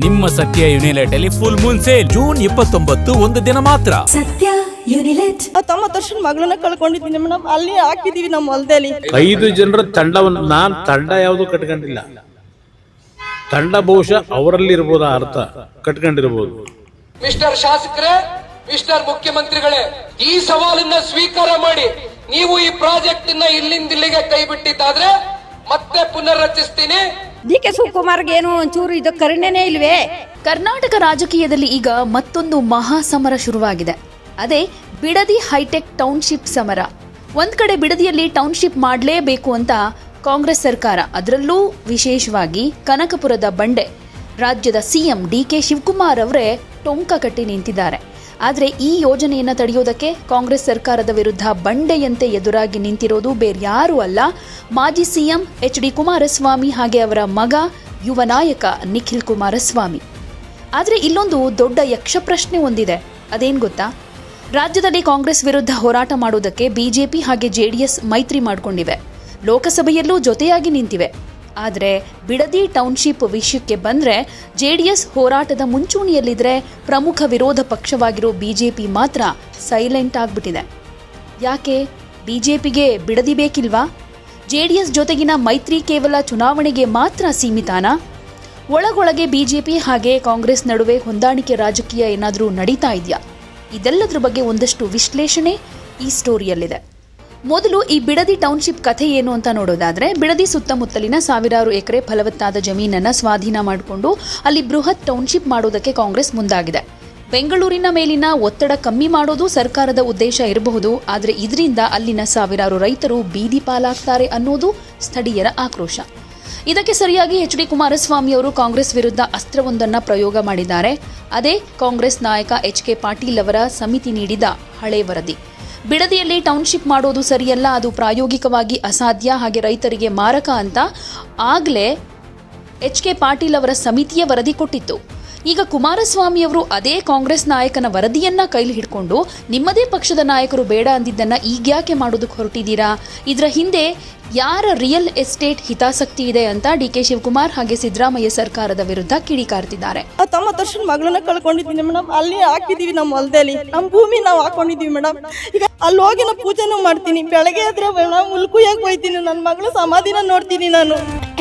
ನಿಮ್ಮ ಸತ್ಯ ಯುನಿಲೆಟ್ full Moon sale June 29 ಒಂದು ದಿನ ಮಾತ್ರ. ಸತ್ಯ ಯುನಿಲೆಟ್ 90 ವರ್ಷದ ಮಗಳನ್ನ ಕಳ್ಕೊಂಡಿದ್ದೀನಿ ಮೇಡಮ್. ಅಲ್ಲಿ ಹಾಕಿದೀವಿ ನಮ್ಮ ಹೊಲದಲ್ಲಿ. 5 ಜನರ ತಂಡವನ್ನು ನಾನು ತಂಡ ಯಾವುದು ಕಟ್ಕೊಂಡಿಲ್ಲ. ತಂಡ ಬಹುಶಃ ಅವರಲ್ಲಿ ಇರಬಹುದು, ಅರ್ಥ ಕಟ್ಕೊಂಡಿರಬಹುದು. ಮಿಸ್ಟರ್ ಶಾಸಕರೇ, ಮಿಸ್ಟರ್ ಮುಖ್ಯಮಂತ್ರಿಗಳೇ, ಈ ಸವಾಲನ್ನ ಸ್ವೀಕಾರ ಮಾಡಿ ನೀವು ಈ ಪ್ರಾಜೆಕ್ಟ್ ಅನ್ನ ಇಲ್ಲಿಂದಿಲ್ಲಿಗೆ ಕೈ ಬಿಟ್ಟಿದ್ದಾದ್ರೆ ಮತ್ತೆ ಪುನರ್ರಚಿಸ್ತೀನಿ. ಡಿ.ಕೆ. ಶಿವಕುಮಾರ್ಗೆ ಏನು ಒಂಚೂರು ಇದು ಕರುಣೆನೇ ಇಲ್ವೇ? ಕರ್ನಾಟಕ ರಾಜಕೀಯದಲ್ಲಿ ಈಗ ಮತ್ತೊಂದು ಮಹಾಸಮರ ಶುರುವಾಗಿದೆ. ಅದೇ ಬಿಡದಿ ಹೈಟೆಕ್ ಟೌನ್ಶಿಪ್ ಸಮರ. ಒಂದ್ ಕಡೆ ಬಿಡದಿಯಲ್ಲಿ ಟೌನ್ಶಿಪ್ ಮಾಡಲೇಬೇಕು ಅಂತ ಕಾಂಗ್ರೆಸ್ ಸರ್ಕಾರ, ಅದರಲ್ಲೂ ವಿಶೇಷವಾಗಿ ಕನಕಪುರದ ಬಂಡೆ ರಾಜ್ಯದ ಸಿಎಂ ಡಿ.ಕೆ. ಶಿವಕುಮಾರ್ ಅವರೇ ಟೊಂಕ ಕಟ್ಟಿ ನಿಂತಿದ್ದಾರೆ. ಆದರೆ ಈ ಯೋಜನೆಯನ್ನು ತಡೆಯೋದಕ್ಕೆ ಕಾಂಗ್ರೆಸ್ ಸರ್ಕಾರದ ವಿರುದ್ಧ ಬಂಡೆಯಂತೆ ಎದುರಾಗಿ ನಿಂತಿರೋದು ಬೇರ್ಯಾರೂ ಅಲ್ಲ, ಮಾಜಿ ಸಿಎಂ ಎಚ್.ಡಿ. ಕುಮಾರಸ್ವಾಮಿ ಹಾಗೆ ಅವರ ಮಗ ಯುವ ನಾಯಕ ನಿಖಿಲ್ ಕುಮಾರಸ್ವಾಮಿ. ಆದರೆ ಇಲ್ಲೊಂದು ದೊಡ್ಡ ಯಕ್ಷ ಪ್ರಶ್ನೆ ಒಂದಿದೆ. ಅದೇನು ಗೊತ್ತಾ? ರಾಜ್ಯದಲ್ಲಿ ಕಾಂಗ್ರೆಸ್ ವಿರುದ್ಧ ಹೋರಾಟ ಮಾಡೋದಕ್ಕೆ ಬಿಜೆಪಿ ಹಾಗೆ ಜೆಡಿಎಸ್ ಮೈತ್ರಿ ಮಾಡಿಕೊಂಡಿವೆ, ಲೋಕಸಭೆಯಲ್ಲೂ ಜೊತೆಯಾಗಿ ನಿಂತಿವೆ. ಆದರೆ ಬಿಡದಿ ಟೌನ್ಶಿಪ್ ವಿಷಯಕ್ಕೆ ಬಂದರೆ ಜೆಡಿಎಸ್ ಹೋರಾಟದ ಮುಂಚೂಣಿಯಲ್ಲಿದ್ದರೆ ಪ್ರಮುಖ ವಿರೋಧ ಪಕ್ಷವಾಗಿರೋ ಬಿಜೆಪಿ ಮಾತ್ರ ಸೈಲೆಂಟ್ ಆಗಿಬಿಟ್ಟಿದೆ. ಯಾಕೆ? ಬಿಜೆಪಿಗೆ ಬಿಡದಿ ಬೇಕಿಲ್ವಾ? ಜೆಡಿಎಸ್ ಜೊತೆಗಿನ ಮೈತ್ರಿ ಕೇವಲ ಚುನಾವಣೆಗೆ ಮಾತ್ರ ಸೀಮಿತಾನಾ? ಒಳಗೊಳಗೆ ಬಿಜೆಪಿ ಹಾಗೆ ಕಾಂಗ್ರೆಸ್ ನಡುವೆ ಹೊಂದಾಣಿಕೆ ರಾಜಕೀಯ ಏನಾದರೂ ನಡೀತಾ ಇದೆಯಾ? ಇದೆಲ್ಲದರ ಬಗ್ಗೆ ಒಂದಷ್ಟು ವಿಶ್ಲೇಷಣೆ ಈ ಸ್ಟೋರಿಯಲ್ಲಿದೆ. ಮೊದಲು ಈ ಬಿಡದಿ ಟೌನ್ಶಿಪ್ ಕಥೆ ಏನು ಅಂತ ನೋಡೋದಾದ್ರೆ, ಬಿಡದಿ ಸುತ್ತಮುತ್ತಲಿನ ಸಾವಿರಾರು ಎಕರೆ ಫಲವತ್ತಾದ ಜಮೀನನ್ನು ಸ್ವಾಧೀನ ಮಾಡಿಕೊಂಡು ಅಲ್ಲಿ ಬೃಹತ್ ಟೌನ್ಶಿಪ್ ಮಾಡೋದಕ್ಕೆ ಕಾಂಗ್ರೆಸ್ ಮುಂದಾಗಿದೆ. ಬೆಂಗಳೂರಿನ ಮೇಲಿನ ಒತ್ತಡ ಕಮ್ಮಿ ಮಾಡೋದು ಸರ್ಕಾರದ ಉದ್ದೇಶ ಇರಬಹುದು, ಆದರೆ ಇದರಿಂದ ಅಲ್ಲಿನ ಸಾವಿರಾರು ರೈತರು ಬೀದಿ ಪಾಲಾಗ್ತಾರೆ ಅನ್ನೋದು ಸ್ಥಳೀಯರ ಆಕ್ರೋಶ. ಇದಕ್ಕೆ ಸರಿಯಾಗಿ ಎಚ್.ಡಿ. ಕುಮಾರಸ್ವಾಮಿ ಅವರು ಕಾಂಗ್ರೆಸ್ ವಿರುದ್ಧ ಅಸ್ತ್ರವೊಂದನ್ನು ಪ್ರಯೋಗ ಮಾಡಿದ್ದಾರೆ. ಅದೇ ಕಾಂಗ್ರೆಸ್ ನಾಯಕ ಎಚ್.ಕೆ. ಪಾಟೀಲ್ ಅವರ ಸಮಿತಿ ನೀಡಿದ ಹಳೆ ವರದಿ. ಬಿಡದಿಯಲ್ಲಿ ಟೌನ್ಶಿಪ್ ಮಾಡೋದು ಸರಿಯಲ್ಲ, ಅದು ಪ್ರಾಯೋಗಿಕವಾಗಿ ಅಸಾಧ್ಯ ಹಾಗೆ ರೈತರಿಗೆ ಮಾರಕ ಅಂತ ಆಗಲೇ ಎಚ್.ಕೆ. ಪಾಟೀಲ್ ಅವರ ಸಮಿತಿಯ ವರದಿ ಕೊಟ್ಟಿತ್ತು. ಈಗ ಕುಮಾರಸ್ವಾಮಿ ಅವರು ಅದೇ ಕಾಂಗ್ರೆಸ್ ನಾಯಕನ ವರದಿಯನ್ನ ಕೈಲಿ ಹಿಡ್ಕೊಂಡು ನಿಮ್ಮದೇ ಪಕ್ಷದ ನಾಯಕರು ಬೇಡ ಅಂದಿದ್ದನ್ನ ಈಗ್ಯಾಕೆ ಮಾಡೋದಕ್ಕೆ ಹೊರಟಿದ್ದೀರಾ? ಇದರ ಹಿಂದೆ ಯಾರ ರಿಯಲ್ ಎಸ್ಟೇಟ್ ಹಿತಾಸಕ್ತಿ ಇದೆ ಅಂತ ಡಿ.ಕೆ. ಶಿವಕುಮಾರ್ ಹಾಗೆ ಸಿದ್ದರಾಮಯ್ಯ ಸರ್ಕಾರದ ವಿರುದ್ಧ ಕಿಡಿಕಾರ್ತಿದ್ದಾರೆ. 90 ವರ್ಷದ ಮಗಳನ್ನ ಕಳ್ಕೊಂಡಿದ್ದೀನಿ ಮೇಡಮ್. ಅಲ್ಲಿ ಹಾಕಿದೀವಿ ನಮ್ಮ ಹೊಲದಲ್ಲಿ. ನಮ್ಮ ಭೂಮಿ ನಾವು ಹಾಕೊಂಡಿದೀವಿ ಮೇಡಮ್. ಈಗ ಅಲ್ಲಿ ಹೋಗಿ ನಾವು ಪೂಜೆನೂ ಮಾಡ್ತೀನಿ. ಬೆಳಗ್ಗೆ ಆದ್ರೆ ಮುಲ್ಕುಯಾಗಿ ಹೋಯ್ತೀನಿ. ನನ್ನ ಮಗಳು ಸಮಾಧಿನ ನೋಡ್ತೀನಿ ನಾನು.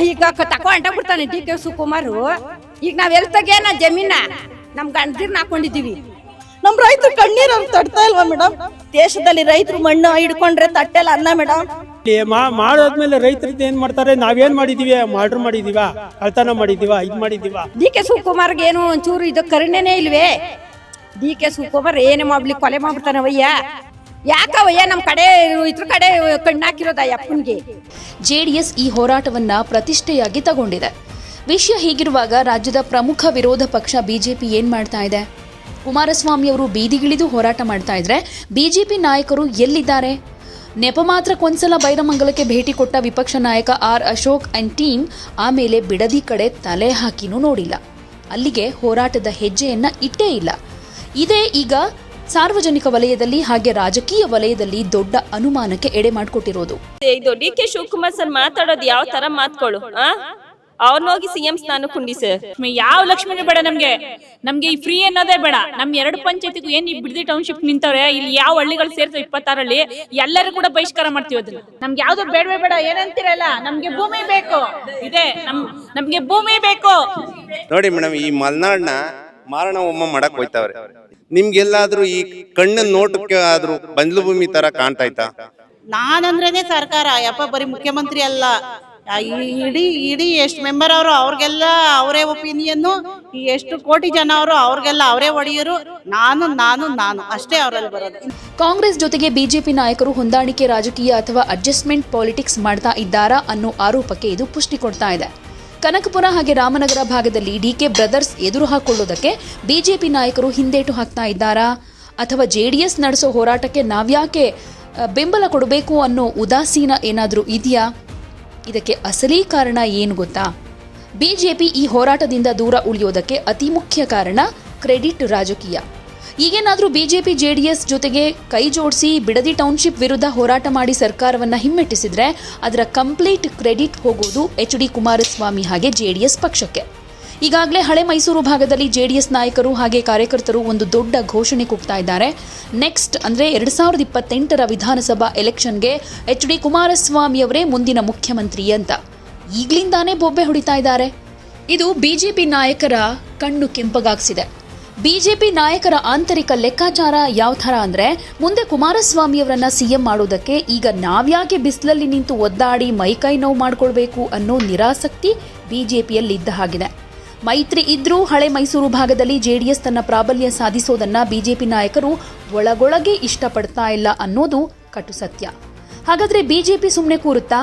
ಈಗ ತಕೊಂಡ ಬಿಡ್ತಾನೆ ಡಿ.ಕೆ. ಶಿವಕುಮಾರ್. ಈಗ ನಾವ್ ಎಲ್ ತೆಗೆನ ಜಮೀನ ನಮ್ ಗಂಡದಿರ್ನ ಹಾಕೊಂಡಿದೀವಿ. ನಮ್ ರೈತರು ಕಣ್ಣೀರು ತಡ್ತಾ ಇಲ್ವಾ ಮೇಡಮ್? ದೇಶದಲ್ಲಿ ರೈತರು ಮಣ್ಣು ಹಿಡ್ಕೊಂಡ್ರೆ ತಟ್ಟೆಲ್ಲ ಅನ್ನ ಮೇಡಮ್. ಮಾಡೋದ್ಮೇಲೆ ರೈತರದ್ದು ಏನ್ ಮಾಡ್ತಾರೆ? ನಾವೇನ್ ಮಾಡಿದೀವಿ? ಮರ್ಡರ್ ಮಾಡಿದೀವ, ಕಳ್ತನ ಮಾಡಿದೀವ, ಇದ್ ಮಾಡಿದೀವ. ಡಿ.ಕೆ. ಶಿವಕುಮಾರ್ಗೆ ಏನು ಒಂಚೂರು ಇದು ಕರುಣೆನೇ ಇಲ್ವೇ? ಡಿ.ಕೆ. ಶಿವಕುಮಾರ್ ಏನೇ ಮಾಡ್ಲಿ ಕೊಲೆ ಮಾಡ್ಬಿಡ್ತಾನವಯ್ಯ. ಯಾಕವಯ್ಯ ನಮ್ ಕಡೆ ಇದ್ರ ಕಡೆ ಕಣ್ಣಾಕಿರೋದ ಅಪ್ಪನ್ಗೆ. ಜೆಡಿಎಸ್ ಈ ಹೋರಾಟವನ್ನ ಪ್ರತಿಷ್ಠೆಯಾಗಿ ತಗೊಂಡಿದೆ. ವಿಷಯ ಹೀಗಿರುವಾಗ ರಾಜ್ಯದ ಪ್ರಮುಖ ವಿರೋಧ ಪಕ್ಷ ಬಿಜೆಪಿ ಏನ್ ಮಾಡ್ತಾ ಇದೆ? ಕುಮಾರಸ್ವಾಮಿ ಅವರು ಬೀದಿಗಿಳಿದು ಹೋರಾಟ ಮಾಡ್ತಾ ಇದ್ರೆ ಬಿಜೆಪಿ ನಾಯಕರು ಎಲ್ಲಿದ್ದಾರೆ? ನೆಪ ಮಾತ್ರಕ್ಕೊಂದ್ಸಲ ಬೈರಮಂಗಲಕ್ಕೆ ಭೇಟಿ ಕೊಟ್ಟ ವಿಪಕ್ಷ ನಾಯಕ ಆರ್ ಅಶೋಕ್ ಅಂಡ್ ಟೀಮ್ ಆಮೇಲೆ ಬಿಡದಿ ಕಡೆ ತಲೆ ಹಾಕಿನೂ ನೋಡಿಲ್ಲ. ಅಲ್ಲಿಗೆ ಹೋರಾಟದ ಹೆಜ್ಜೆಯನ್ನ ಇಟ್ಟೇ ಇಲ್ಲ. ಇದೇ ಈಗ ಸಾರ್ವಜನಿಕ ವಲಯದಲ್ಲಿ ಹಾಗೆ ರಾಜಕೀಯ ವಲಯದಲ್ಲಿ ದೊಡ್ಡ ಅನುಮಾನಕ್ಕೆ ಎಡೆ ಮಾಡಿಕೊಟ್ಟಿರೋದು. ಇದು ಡಿ.ಕೆ. ಶಿವಕುಮಾರ್ ಸರ್ ಮಾತಾಡೋದು ಯಾವ ತರ ಮಾತುಗಳು? ಅವ್ರನ್ನ ಹೋಗಿ ಸಿಎಂ ಸ್ಥಾನ ಕುಂಡಿಸ. ಯಾವ ಲಕ್ಷ್ಮಣ ಬೇಡ ನಮ್ಗೆ ಈ ಫ್ರೀ ಅನ್ನೋದೇ ಬೇಡ. ನಮ್ 2 ಪಂಚಾಯತಿಗೂ ಏನ್ ಈ ಬಿಡದಿ ಟೌನ್ಶಿಪ್ ನಿಂತವ್ರೆ, ಇಲ್ಲಿ ಯಾವ ಹಳ್ಳಿಗಳು ಸೇರ್ತವೆ 26ರಲ್ಲಿ ಎಲ್ಲರೂ ಕೂಡ ಬಹಿಷ್ಕಾರ ಮಾಡ್ತೀವಿ. ಅದನ್ನ ನಮ್ಗೆ ಯಾವ್ದು ಬೇಡವೇ ಬೇಡ. ಏನಂತೀರಲ್ಲ, ನಮ್ಗೆ ಭೂಮಿ ಬೇಕು. ಇದೆ ನಮ್ಗೆ ಭೂಮಿ ಬೇಕು. ನೋಡಿ ಮೇಡಮ್, ಈ ಮಲ್ನಾಡ್ನ ಮಾರಣ ಹೋಮ ಮಾಡಕ್ ಹೋಯ್ತಾವ್ರೆ. ನಿಮ್ಗೆಲ್ಲಾದ್ರೂ ಈ ಕಣ್ಣಿನ ನೋಟಕ್ಕೆ ಆದ್ರೂ ಬಂದ್ಲು ಭೂಮಿ ತರ ಕಾಣ್ತಾಯ್ತಾ? ನಾನಂದ್ರೇನೆ ಸರ್ಕಾರ ಯಪ್ಪ, ಬರೀ ಮುಖ್ಯಮಂತ್ರಿ ಅಲ್ಲ, ಇಡೀ ಎಷ್ಟು ಮೆಂಬರ್ ಅವರು ಅವ್ರಿಗೆಲ್ಲ ಅವರೇ ಒಪಿನಿಯನ್, ಎಷ್ಟು ಕೋಟಿ ಜನ ಅವರು ಅವ್ರಿಗೆಲ್ಲ ಅವರೇ ಒಡೆಯರು. ನಾನು ಅಷ್ಟೇ ಅವರಲ್ಲಿ ಬರೋದು. ಕಾಂಗ್ರೆಸ್ ಜೊತೆಗೆ ಬಿಜೆಪಿ ನಾಯಕರು ಹೊಂದಾಣಿಕೆ ರಾಜಕೀಯ ಅಥವಾ ಅಡ್ಜಸ್ಟ್ಮೆಂಟ್ ಪಾಲಿಟಿಕ್ಸ್ ಮಾಡ್ತಾ ಇದ್ದಾರಾ ಅನ್ನೋ ಆರೋಪಕ್ಕೆ ಇದು ಪುಷ್ಟಿ ಕೊಡ್ತಾ ಇದೆ. ಕನಕಪುರ ಹಾಗೆ ರಾಮನಗರ ಭಾಗದಲ್ಲಿ ಡಿ.ಕೆ. ಬ್ರದರ್ಸ್ ಎದುರು ಹಾಕೊಳ್ಳೋದಕ್ಕೆ ಬಿಜೆಪಿ ನಾಯಕರು ಹಿಂದೇಟು ಹಾಕ್ತಾ ಇದ್ದಾರಾ? ಅಥವಾ ಜೆಡಿಎಸ್ ನಡೆಸೋ ಹೋರಾಟಕ್ಕೆ ನಾವ್ಯಾಕೆ ಬೆಂಬಲ ಕೊಡಬೇಕು ಅನ್ನೋ ಉದಾಸೀನ ಏನಾದರೂ ಇದೆಯಾ? ಇದಕ್ಕೆ ಅಸಲಿ ಕಾರಣ ಏನು ಗೊತ್ತಾ? ಬಿಜೆಪಿ ಈ ಹೋರಾಟದಿಂದ ದೂರ ಉಳಿಯೋದಕ್ಕೆ ಅತಿ ಮುಖ್ಯ ಕಾರಣ ಕ್ರೆಡಿಟ್ ರಾಜಕೀಯ. ಈಗೇನಾದರೂ ಬಿಜೆಪಿ ಜೆಡಿಎಸ್ ಜೊತೆಗೆ ಕೈ ಜೋಡಿಸಿ ಬಿಡದಿ ಟೌನ್ಶಿಪ್ ವಿರುದ್ಧ ಹೋರಾಟ ಮಾಡಿ ಸರ್ಕಾರವನ್ನು ಹಿಮ್ಮೆಟ್ಟಿಸಿದ್ರೆ ಅದರ ಕಂಪ್ಲೀಟ್ ಕ್ರೆಡಿಟ್ ಹೋಗೋದು ಎಚ್.ಡಿ. ಕುಮಾರಸ್ವಾಮಿ ಹಾಗೆ ಜೆಡಿಎಸ್ ಪಕ್ಷಕ್ಕೆ. ಈಗಾಗಲೇ ಹಳೆ ಮೈಸೂರು ಭಾಗದಲ್ಲಿ ಜೆಡಿಎಸ್ ನಾಯಕರು ಹಾಗೆ ಕಾರ್ಯಕರ್ತರು ಒಂದು ದೊಡ್ಡ ಘೋಷಣೆ ಕೂಗ್ತಾ ಇದ್ದಾರೆ. ನೆಕ್ಸ್ಟ್ ಅಂದರೆ 2028ರ ವಿಧಾನಸಭಾ ಎಲೆಕ್ಷನ್ಗೆ HD ಕುಮಾರಸ್ವಾಮಿಯವರೇ ಮುಂದಿನ ಮುಖ್ಯಮಂತ್ರಿ ಅಂತ ಈಗಲಿಂದಾನೇ ಬೊಬ್ಬೆ ಹೊಡಿತಾ ಇದ್ದಾರೆ. ಇದು ಬಿಜೆಪಿ ನಾಯಕರ ಕಣ್ಣು ಕೆಂಪಗಾಗಿಸಿದೆ. ಬಿಜೆಪಿ ನಾಯಕರ ಆಂತರಿಕ ಲೆಕ್ಕಾಚಾರ ಯಾವ ಥರ ಅಂದರೆ, ಮುಂದೆ ಕುಮಾರಸ್ವಾಮಿಯವರನ್ನ ಸಿಎಂ ಮಾಡೋದಕ್ಕೆ ಈಗ ನಾವ್ಯಾಕೆ ಬಿಸಿಲಲ್ಲಿ ನಿಂತು ಒದ್ದಾಡಿ ಮೈಕೈ ನೋವು ಮಾಡ್ಕೊಳ್ಬೇಕು ಅನ್ನೋ ನಿರಾಸಕ್ತಿ ಬಿಜೆಪಿಯಲ್ಲಿದ್ದ ಹಾಗಿದೆ. ಮೈತ್ರಿ ಇದ್ರೂ ಹಳೆ ಮೈಸೂರು ಭಾಗದಲ್ಲಿ ಜೆಡಿಎಸ್ ತನ್ನ ಪ್ರಾಬಲ್ಯ ಸಾಧಿಸೋದನ್ನ ಬಿಜೆಪಿ ನಾಯಕರು ಒಳಗೊಳಗೆ ಇಷ್ಟಪಡ್ತಾ ಇಲ್ಲ ಅನ್ನೋದು ಕಟು ಸತ್ಯ. ಹಾಗಾದ್ರೆ ಬಿಜೆಪಿ ಸುಮ್ಮನೆ ಕೂರುತ್ತಾ?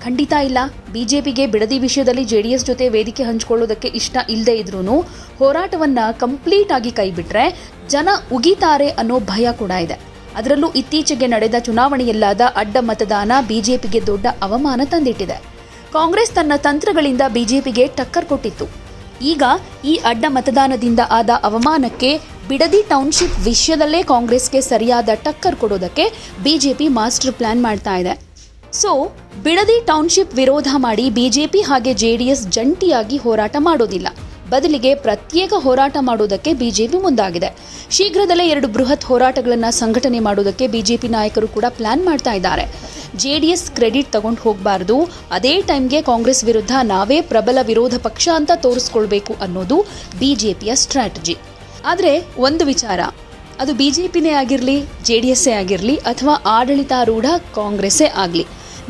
ಖಂಡಿತ ಇಲ್ಲ. ಬಿಜೆಪಿಗೆ ಬಿಡದಿ ವಿಷಯದಲ್ಲಿ ಜೆಡಿಎಸ್ ಜೊತೆ ವೇದಿಕೆ ಹಂಚಿಕೊಳ್ಳೋದಕ್ಕೆ ಇಷ್ಟ ಇಲ್ಲದೆ ಇದ್ರೂ ಹೋರಾಟವನ್ನ ಕಂಪ್ಲೀಟ್ ಆಗಿ ಕೈಬಿಟ್ರೆ ಜನ ಉಗಿತಾರೆ ಅನ್ನೋ ಭಯ ಕೂಡ ಇದೆ. ಅದರಲ್ಲೂ ಇತ್ತೀಚೆಗೆ ನಡೆದ ಚುನಾವಣೆಯಲ್ಲಾದ ಅಡ್ಡ ಮತದಾನ ಬಿಜೆಪಿಗೆ ದೊಡ್ಡ ಅವಮಾನ ತಂದಿಟ್ಟಿದೆ. ಕಾಂಗ್ರೆಸ್ ತನ್ನ ತಂತ್ರಗಳಿಂದ ಬಿಜೆಪಿಗೆ ಟಕ್ಕರ್ ಕೊಟ್ಟಿತ್ತು. ಈಗ ಈ ಅಡ್ಡ ಮತದಾನದಿಂದ ಆದ ಅವಮಾನಕ್ಕೆ ಬಿಡದಿ ಟೌನ್ಶಿಪ್ ವಿಷಯದಲ್ಲೇ ಕಾಂಗ್ರೆಸ್ಗೆ ಸರಿಯಾದ ಟಕ್ಕರ್ ಕೊಡೋದಕ್ಕೆ ಬಿಜೆಪಿ ಮಾಸ್ಟರ್ ಪ್ಲಾನ್ ಮಾಡ್ತಾ ಇದೆ. ಸೊ ಬಿಡದಿ ಟೌನ್ಶಿಪ್ ವಿರೋಧ ಮಾಡಿ ಬಿಜೆಪಿ ಹಾಗೆ ಜೆಡಿಎಸ್ ಜಂಟಿಯಾಗಿ ಹೋರಾಟ ಮಾಡೋದಿಲ್ಲ. ಬದಲಿಗೆ ಪ್ರತ್ಯೇಕ ಹೋರಾಟ ಮಾಡೋದಕ್ಕೆ ಬಿಜೆಪಿ ಮುಂದಾಗಿದೆ. ಶೀಘ್ರದಲ್ಲೇ 2 ಬೃಹತ್ ಹೋರಾಟಗಳನ್ನು ಸಂಘಟನೆ ಮಾಡೋದಕ್ಕೆ ಬಿಜೆಪಿ ನಾಯಕರು ಕೂಡ ಪ್ಲಾನ್ ಮಾಡ್ತಾ ಇದ್ದಾರೆ. ಜೆಡಿಎಸ್ ಕ್ರೆಡಿಟ್ ತಗೊಂಡು ಹೋಗಬಾರ್ದು, ಅದೇ ಟೈಮ್ಗೆ ಕಾಂಗ್ರೆಸ್ ವಿರುದ್ಧ ನಾವೇ ಪ್ರಬಲ ವಿರೋಧ ಪಕ್ಷ ಅಂತ ತೋರಿಸ್ಕೊಳ್ಬೇಕು ಅನ್ನೋದು ಬಿಜೆಪಿಯ ಸ್ಟ್ರಾಟಜಿ. ಆದರೆ ಒಂದು ವಿಚಾರ, ಅದು ಬಿಜೆಪಿನೇ ಆಗಿರಲಿ, ಜೆಡಿಎಸ್ಸೇ ಆಗಿರಲಿ ಅಥವಾ ಆಡಳಿತಾರೂಢ ಕಾಂಗ್ರೆಸ್ಸೇ ಆಗಲಿ,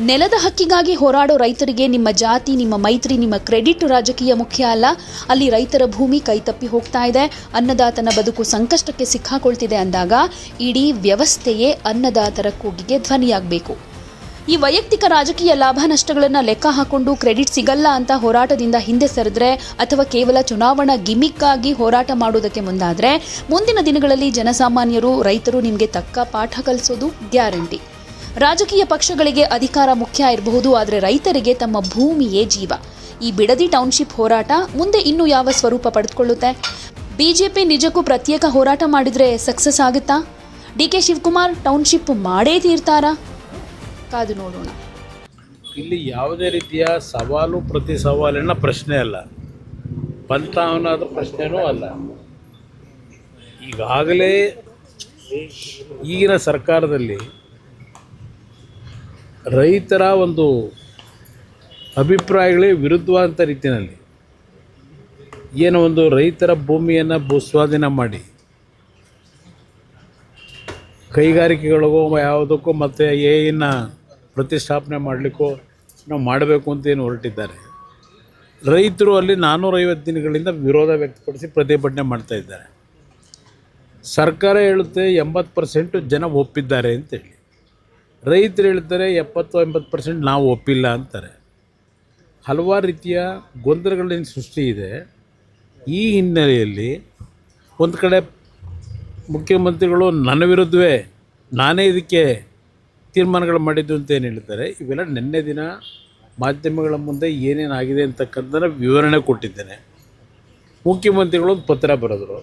ನೆಲದ ಹಕ್ಕಿಗಾಗಿ ಹೋರಾಡೋ ರೈತರಿಗೆ ನಿಮ್ಮ ಜಾತಿ, ನಿಮ್ಮ ಮೈತ್ರಿ, ನಿಮ್ಮ ಕ್ರೆಡಿಟ್ ರಾಜಕೀಯ ಮುಖ್ಯ ಅಲ್ಲ. ಅಲ್ಲಿ ರೈತರ ಭೂಮಿ ಕೈತಪ್ಪಿ ಹೋಗ್ತಾ ಇದೆ, ಅನ್ನದಾತನ ಬದುಕು ಸಂಕಷ್ಟಕ್ಕೆ ಸಿಕ್ಕಾಕೊಳ್ತಿದೆ ಅಂದಾಗ ಇಡೀ ವ್ಯವಸ್ಥೆಯೇ ಅನ್ನದಾತರ ಕೂಗಿಗೆ ಧ್ವನಿಯಾಗಬೇಕು. ಈ ವೈಯಕ್ತಿಕ ರಾಜಕೀಯ ಲಾಭ ನಷ್ಟಗಳನ್ನು ಲೆಕ್ಕ ಹಾಕೊಂಡು ಕ್ರೆಡಿಟ್ ಸಿಗಲ್ಲ ಅಂತ ಹೋರಾಟದಿಂದ ಹಿಂದೆ ಸರಿದ್ರೆ ಅಥವಾ ಕೇವಲ ಚುನಾವಣಾ ಗಿಮಿಕ್ಕಾಗಿ ಹೋರಾಟ ಮಾಡೋದಕ್ಕೆ ಮುಂದಾದರೆ ಮುಂದಿನ ದಿನಗಳಲ್ಲಿ ಜನಸಾಮಾನ್ಯರು, ರೈತರು ನಿಮಗೆ ತಕ್ಕ ಪಾಠ ಕಲಿಸೋದು ಗ್ಯಾರಂಟಿ. ರಾಜಕೀಯ ಪಕ್ಷಗಳಿಗೆ ಅಧಿಕಾರ ಮುಖ್ಯ ಇರಬಹುದು, ಆದರೆ ರೈತರಿಗೆ ತಮ್ಮ ಭೂಮಿಯೇ ಜೀವ. ಈ ಬಿಡದಿ ಟೌನ್ಶಿಪ್ ಹೋರಾಟ ಮುಂದೆ ಇನ್ನೂ ಯಾವ ಸ್ವರೂಪ ಪಡೆದುಕೊಳ್ಳುತ್ತೆ? ಬಿಜೆಪಿ ನಿಜಕ್ಕೂ ಪ್ರತ್ಯೇಕ ಹೋರಾಟ ಮಾಡಿದರೆ ಸಕ್ಸಸ್ ಆಗುತ್ತಾ? DK ಶಿವಕುಮಾರ್ ಟೌನ್ಶಿಪ್ ಮಾಡೇ ತೀರ್ತಾರಾ? ಕಾದು ನೋಡೋಣ. ಇಲ್ಲಿ ಯಾವುದೇ ರೀತಿಯ ಸವಾಲು ಪ್ರತಿ ಸವಾಲಿನ ಪ್ರಶ್ನೆ ಅಲ್ಲ, ಪಂಥಾವನಾದ ಪ್ರಶ್ನೆನೂ ಅಲ್ಲ. ಈಗಾಗಲೇ ಈಗಿನ ಸರ್ಕಾರದಲ್ಲಿ ರೈತರ ಒಂದು ಅಭಿಪ್ರಾಯಗಳೇ ವಿರುದ್ಧವಾದಂಥ ರೀತಿಯಲ್ಲಿ ಏನೋ ಒಂದು ರೈತರ ಭೂಮಿಯನ್ನು ಭೂಸ್ವಾಧೀನ ಮಾಡಿ ಕೈಗಾರಿಕೆಗಳಿಗೋ ಯಾವುದಕ್ಕೂ ಮತ್ತು ಏನ ಪ್ರತಿಷ್ಠಾಪನೆ ಮಾಡಲಿಕ್ಕೋ ನಾವು ಮಾಡಬೇಕು ಅಂತ ಏನು ಹೊರಟಿದ್ದಾರೆ. ರೈತರು ಅಲ್ಲಿ 450 ದಿನಗಳಿಂದ ವಿರೋಧ ವ್ಯಕ್ತಪಡಿಸಿ ಪ್ರತಿಭಟನೆ ಮಾಡ್ತಾ ಇದ್ದಾರೆ. ಸರ್ಕಾರ ಹೇಳುತ್ತೆ 80% ಜನ ಒಪ್ಪಿದ್ದಾರೆ ಅಂತೇಳಿ, ರೈತರು ಹೇಳ್ತಾರೆ 70-80% ನಾವು ಒಪ್ಪಿಲ್ಲ ಅಂತಾರೆ. ಹಲವಾರು ರೀತಿಯ ಗೊಂದಲಗಳಿಂದ ಸೃಷ್ಟಿ ಇದೆ. ಈ ಹಿನ್ನೆಲೆಯಲ್ಲಿ ಒಂದು ಕಡೆ ಮುಖ್ಯಮಂತ್ರಿಗಳು ನನ್ನ ವಿರುದ್ಧವೇ ನಾನೇ ಇದಕ್ಕೆ ತೀರ್ಮಾನಗಳು ಮಾಡಿದ್ದು ಅಂತ ಏನು ಹೇಳ್ತಾರೆ. ಇವೆಲ್ಲ ನಿನ್ನೆ ದಿನ ಮಾಧ್ಯಮಗಳ ಮುಂದೆ ಏನೇನಾಗಿದೆ ಅಂತಕ್ಕಂಥ ವಿವರಣೆ ಕೊಟ್ಟಿದ್ದೇನೆ. ಮುಖ್ಯಮಂತ್ರಿಗಳು ಒಂದು ಪತ್ರ ಬರೆದರು,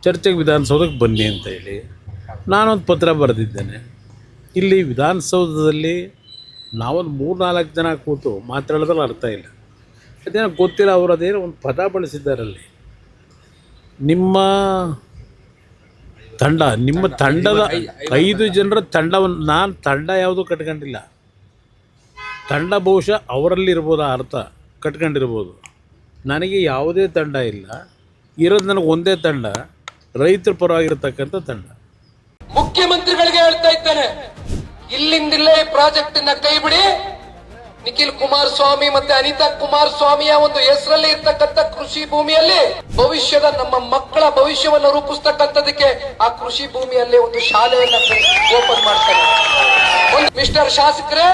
ಚರ್ಚೆಗೆ ವಿಧಾನಸೌಧಕ್ಕೆ ಬನ್ನಿ ಅಂತ ಹೇಳಿ. ನಾನೊಂದು ಪತ್ರ ಬರೆದಿದ್ದೇನೆ. ಇಲ್ಲಿ ವಿಧಾನಸೌಧದಲ್ಲಿ ನಾವೊಂದು 3-4 ಜನ ಕೂತು ಮಾತಾಡೋದ್ರಲ್ಲಿ ಅರ್ಥ ಇಲ್ಲ. ಅದೇನೋ ಗೊತ್ತಿಲ್ಲ, ಅವರು ಅದೇನೋ ಒಂದು ಪದ ಬಳಸಿದ್ದಾರಲ್ಲಿ. ನಿಮ್ಮ ತಂಡದ 5 ಜನರ ತಂಡವನ್ನು, ನಾನು ತಂಡ ಯಾವುದೂ ಕಟ್ಕೊಂಡಿಲ್ಲ. ತಂಡ ಬಹುಶಃ ಅವರಲ್ಲಿರ್ಬೋದು, ಅರ್ಥ ಕಟ್ಕೊಂಡಿರ್ಬೋದು. ನನಗೆ ಯಾವುದೇ ತಂಡ ಇಲ್ಲ. ಇರೋದು ನನಗೆ ಒಂದೇ ತಂಡ, ರೈತರ ಪರವಾಗಿರ್ತಕ್ಕಂಥ ತಂಡ. ಮುಖ್ಯಮಂತ್ರಿಗಳಿಗೆ ಹೇಳ್ತಾ ಇದ್ದೇನೆ, ಇಲ್ಲಿಂದಿಲ್ಲೇ ಈ ಪ್ರಾಜೆಕ್ಟ್ ಅನ್ನ ಕೈ ಬಿಡಿ. ನಿಖಿಲ್ ಕುಮಾರಸ್ವಾಮಿ ಮತ್ತೆ ಅನಿತಾ ಕುಮಾರಸ್ವಾಮಿಯ ಒಂದು ಹೆಸರಲ್ಲಿ ಇರ್ತಕ್ಕಂಥ ಕೃಷಿ ಭೂಮಿಯಲ್ಲಿ ಭವಿಷ್ಯದ ನಮ್ಮ ಮಕ್ಕಳ ಭವಿಷ್ಯವನ್ನು ರೂಪಿಸ್ತಕ್ಕಂಥದಕ್ಕೆ ಆ ಕೃಷಿ ಭೂಮಿಯಲ್ಲಿ ಒಂದು ಶಾಲೆಯನ್ನ ಓಪನ್ ಮಾಡ್ತಾರೆ. ಮಿಸ್ಟರ್ ಶಾಸಕರೇ,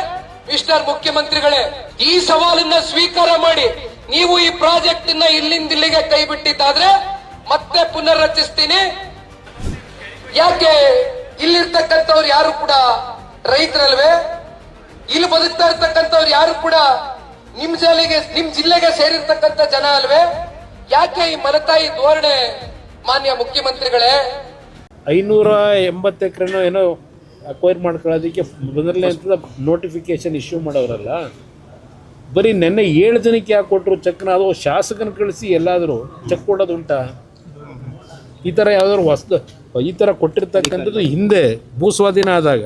ಮಿಸ್ಟರ್ ಮುಖ್ಯಮಂತ್ರಿಗಳೇ, ಈ ಸವಾಲನ್ನ ಸ್ವೀಕಾರ ಮಾಡಿ ನೀವು ಈ ಪ್ರಾಜೆಕ್ಟ್ ಅನ್ನ ಇಲ್ಲಿಂದಿಲ್ಲಿಗೆ ಕೈ ಬಿಟ್ಟಿದ್ದಾದ್ರೆ ಮತ್ತೆ ಪುನರ್ರಚಿಸ್ತೀನಿ. ಯಾಕೆ ಇಲ್ಲಿರ್ತಕ್ಕಂಥವ್ರು ಯಾರು ಕೂಡ ರೈತರಲ್ವೇ? ಇಲ್ಲಿ ಬದುಕ್ತಾ ಇರ್ತಕ್ಕಂಥವ್ರು ಯಾರು ಕೂಡ ನಿಮ್ ಜಿಲ್ಲೆಗೆ ಸೇರಿರ್ತಕ್ಕಂಥ ಜನ ಅಲ್ವೇ? ಯಾಕೆ ಈ ಮಲತಾಯಿ ಧೋರಣೆ ಮಾನ್ಯ ಮುಖ್ಯಮಂತ್ರಿಗಳೇ? 580 ಎಕರೆನೋ ಏನೋ ಅಕ್ವೈರ್ ಮಾಡ್ಕೊಳ್ಳೋದಕ್ಕೆ ಮೊದಲನೇ ಹಂತದ ನೋಟಿಫಿಕೇಶನ್ ಇಶ್ಯೂ ಮಾಡೋರಲ್ಲ, ಬರೀ ನೆನ್ನೆ 7 ಜನಕ್ಕೆ ಯಾಕೆ ಕೊಟ್ಟರು ಚೆಕ್ನ? ಅದು ಶಾಸಕನ ಕಳಿಸಿ ಎಲ್ಲಾದರೂ ಚೆಕ್ ಕೊಡೋದುಂಟಾ? ಈ ಥರ ಯಾವುದಾದ್ರು ಈ ಥರ ಕೊಟ್ಟಿರ್ತಕ್ಕಂಥದ್ದು ಹಿಂದೆ ಭೂಸ್ವಾಧೀನ ಆದಾಗ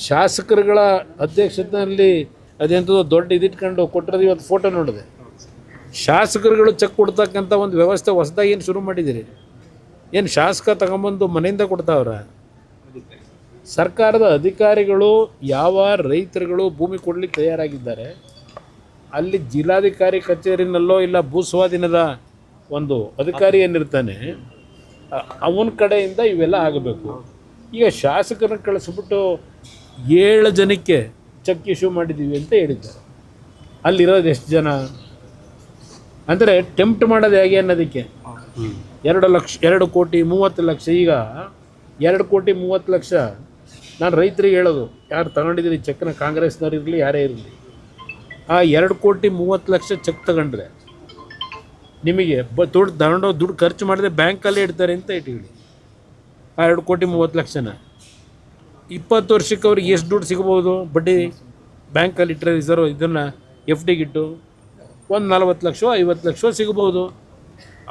ಶಾಸಕರುಗಳ ಅಧ್ಯಕ್ಷತೆಯಲ್ಲಿ ಅದೆಂಥದ್ದು ದೊಡ್ಡ ಇದಿಟ್ಕೊಂಡು ಕೊಟ್ಟಿರೋದು. ಇವತ್ತು ಫೋಟೋ ನೋಡಿದೆ, ಶಾಸಕರುಗಳು ಚೆಕ್ ಕೊಡ್ತಕ್ಕಂಥ ಒಂದು ವ್ಯವಸ್ಥೆ ಹೊಸದಾಗಿ ಏನು ಶುರು ಮಾಡಿದ್ದೀರಿ? ಏನು ಶಾಸಕ ತಗೊಂಬಂದು ಮನೆಯಿಂದ ಕೊಡ್ತಾವ್ರ? ಸರ್ಕಾರದ ಅಧಿಕಾರಿಗಳು ಯಾವ ರೈತರುಗಳು ಭೂಮಿ ಕೊಡಲಿಕ್ಕೆ ತಯಾರಾಗಿದ್ದಾರೆ ಅಲ್ಲಿ ಜಿಲ್ಲಾಧಿಕಾರಿ ಕಚೇರಿನಲ್ಲೋ ಇಲ್ಲ ಭೂಸ್ವಾಧೀನದ ಒಂದು ಅಧಿಕಾರಿ ಏನಿರ್ತಾನೆ ಅವನ ಕಡೆಯಿಂದ ಇವೆಲ್ಲ ಆಗಬೇಕು. ಈಗ ಶಾಸಕರನ್ನ ಕಳಿಸ್ಬಿಟ್ಟು 7 ಜನಕ್ಕೆ ಚೆಕ್ ಇಶ್ಯೂ ಮಾಡಿದ್ದೀವಿ ಅಂತ ಹೇಳಿದ್ದಾರೆ. ಅಲ್ಲಿರೋದು ಎಷ್ಟು ಜನ ಅಂದರೆ ಟೆಂಪ್ಟ್ ಮಾಡೋದು ಹೇಗೆ ಅನ್ನೋದಕ್ಕೆ 2 ಕೋಟಿ 30 ಲಕ್ಷ. ಈಗ 2 ಕೋಟಿ 30 ಲಕ್ಷ ನಾನು ರೈತರಿಗೆ ಹೇಳೋದು, ಯಾರು ತಗೊಂಡಿದ್ದೀರಿ ಚೆಕ್ನ, ಕಾಂಗ್ರೆಸ್ನವ್ರು ಇರಲಿ ಯಾರೇ ಇರಲಿ, ಆ 2 ಕೋಟಿ 30 ಲಕ್ಷ ಚೆಕ್ ತಗೊಂಡ್ರೆ ನಿಮಗೆ ದುಡ್ಡು ಖರ್ಚು ಮಾಡಿದ್ರೆ ಬ್ಯಾಂಕಲ್ಲೇ ಇಡ್ತಾರೆ ಅಂತ ಇಟ್ಟಿವಿ. ಆ 2 ಕೋಟಿ 30 ಲಕ್ಷನ 20 ವರ್ಷಕ್ಕೆ ಅವ್ರಿಗೆ ಎಷ್ಟು ದುಡ್ಡು ಸಿಗ್ಬೋದು? ಬಡ್ಡಿ ಬ್ಯಾಂಕಲ್ಲಿ ಇಟ್ಟರೆ ರಿಸರ್ವ್ ಇದನ್ನು FDಗಿಟ್ಟು ಒಂದು 40 ಲಕ್ಷ 50 ಲಕ್ಷ ಸಿಗ್ಬೋದು.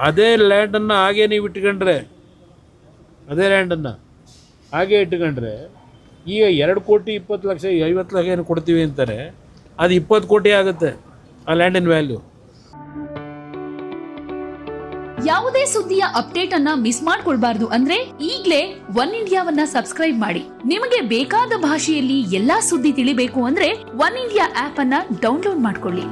ಅದೇ ಲ್ಯಾಂಡನ್ನು ಹಾಗೇ ನೀವು ಇಟ್ಕೊಂಡ್ರೆ, ಅದೇ ಲ್ಯಾಂಡನ್ನು ಹಾಗೆ ಇಟ್ಕೊಂಡ್ರೆ ಈಗ 2 ಕೋಟಿ 20 ಲಕ್ಷ 50 ಲಕ್ಷ ಏನು ಕೊಡ್ತೀವಿ ಅಂತಾರೆ, ಅದು 20 ಕೋಟಿ ಆಗುತ್ತೆ ಆ ಲ್ಯಾಂಡಿನ ವ್ಯಾಲ್ಯೂ. ಯಾವುದೇ ಸುದ್ದಿಯ ಅಪ್ಡೇಟ್ ಅನ್ನ ಮಿಸ್ ಮಾಡ್ಕೊಳ್ಬಾರ್ದು ಅಂದ್ರೆ ಈಗ್ಲೇ ಒನ್ ಇಂಡಿಯಾವನ್ನ ಸಬ್ಸ್ಕ್ರೈಬ್ ಮಾಡಿ. ನಿಮಗೆ ಬೇಕಾದ ಭಾಷೆಯಲ್ಲಿ ಎಲ್ಲಾ ಸುದ್ದಿ ತಿಳಿಬೇಕು ಅಂದ್ರೆ ಒನ್ ಇಂಡಿಯಾ ಆಪ್ ಅನ್ನ ಡೌನ್ಲೋಡ್ ಮಾಡ್ಕೊಳ್ಳಿ.